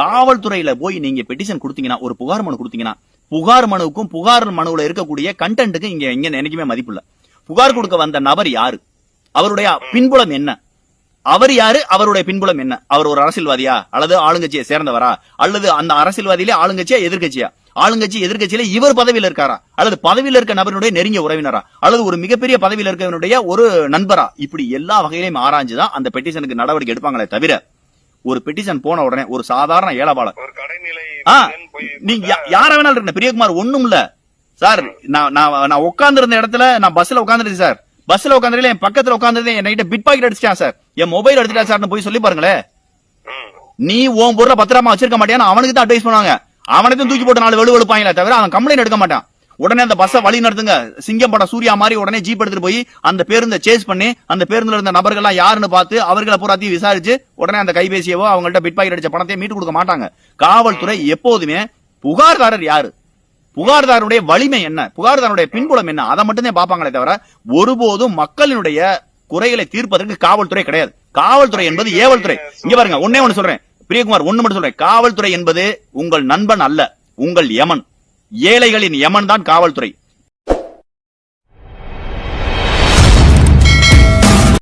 காவல்துறையில போய் நீங்க பெட்டிஷன் கொடுத்தீங்கன்னா, ஒரு புகார் மனு கொடுத்தீங்கன்னா, புகார் மனுவுக்கும் புகார் மனுவுல இருக்கக்கூடிய கண்டென்ட்டுக்கு இங்க என்னைக்குமே மதிப்பு இல்ல. புகார் கொடுக்க வந்த நபர் யாரு, அவருடைய பின்புலம் என்ன, அவர் யாரு, அவருடைய பின்புலம் என்ன, அவர் ஒரு அரசியல்வாதியா அல்லது ஆளுங்கட்சியை சேர்ந்தவரா, அல்லது அந்த அரசியல்வாதியிலே ஆளுங்கட்சியா எதிர்கட்சியா, ஆளுங்கட்சி எதிர்கட்சியில இவர் பதவியில் இருக்காரா, அல்லது பதவியில் இருக்க நபருடைய நெருங்கிய உறவினரா, அல்லது ஒரு மிகப்பெரிய பதவியில் இருக்கவனுடைய ஒரு நண்பரா, இப்படி எல்லா வகையிலையும் ஆராய்ஞ்சுதான் அந்த பெட்டிஷனுக்கு நடவடிக்கை எடுப்பாங்களே தவிர, ஒரு பெட்டிஷன் போன உடனே ஒரு சாதாரண ஏலவாளர் நீங்க யார வேணாலும் இருக்க பிரியகுமார் ஒண்ணும் இல்ல சார். நான் உட்கார்ந்து இருந்த இடத்துல நான் பஸ்ல உட்கார்ந்துருச்சு சார். பஸ்ல உட்கார்ந்து என் பக்கத்துல உட்கார்ந்து என்கிட்ட பிட் பாக்கெட் அடிச்சிட்டான் சார், என் மொபைல் எடுத்துட்டா சார் போய் சொல்லி பாருங்களேன். நீ உன் பொருளை பத்திரமா வச்சிருக்க மாட்டியான்னு அவனுக்கு தான் அட்வைஸ் பண்ணுவாங்க. அவனுக்கும் தூக்கி போட்டு 4 வெளுவெளுப்பாங்களே தவிர அவன் கம்ப்ளைண்ட் எடுக்க மாட்டான். உடனே அந்த பஸ்ஸை வழி நடத்துங்க, சிங்கம் படம் சூர்யா மாதிரி உடனே ஜீப் எடுத்துட்டு போய் அந்த பேருந்தை சேஸ் பண்ணி அந்த பேருந்துல இருந்த நபர்கள் எல்லாம் யாருன்னு பார்த்து அவர்களை பூராத்தையும் விசாரிச்சு உடனே அந்த கைபேசியவோ அவங்கள்ட்ட பிட் பாக்கெட் அடிச்ச பணத்தை மீட்டு கொடுக்க மாட்டாங்க. காவல்துறை எப்போதுமே புகார்தாரர் யாரு, புகார்தாருடைய வலிமை என்ன, புகார்தாருடைய பின்புலம் என்ன, அதை மட்டும்தான் பார்ப்பாங்களே தவிர ஒருபோதும் மக்களினுடைய குறைகளை தீர்ப்பதற்கு காவல்துறை கிடையாது. காவல்துறை என்பது ஏவல் துறை. இங்க பாருங்க, ஒன்னே ஒன்னு சொல்றேன் பிரியகுமார், ஒண்ணு மட்டும் சொல்றேன். காவல்துறை என்பது உங்கள் நண்பன் அல்ல, உங்கள் யமன். ஏழைகளின் யமன் தான் காவல்துறை.